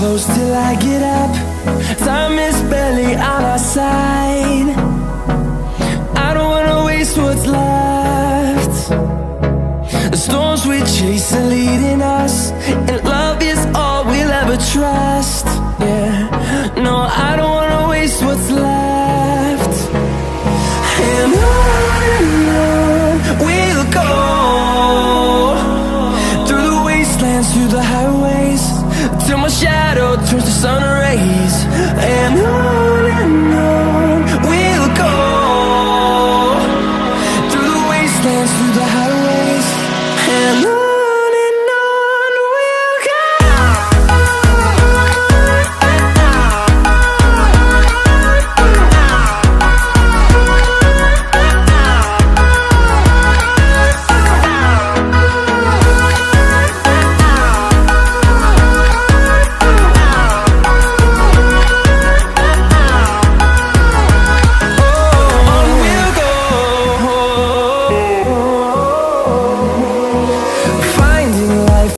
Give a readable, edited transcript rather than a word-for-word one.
close till I get up. Time is barely on our side. I don't wanna waste what's left. The storms we chase are leading us, and love is all we'll ever trust. Yeah, no, I don't wanna waste what's left. And on we'll go, through the wastelands, through the highways, till my shadow turns to sun rays. And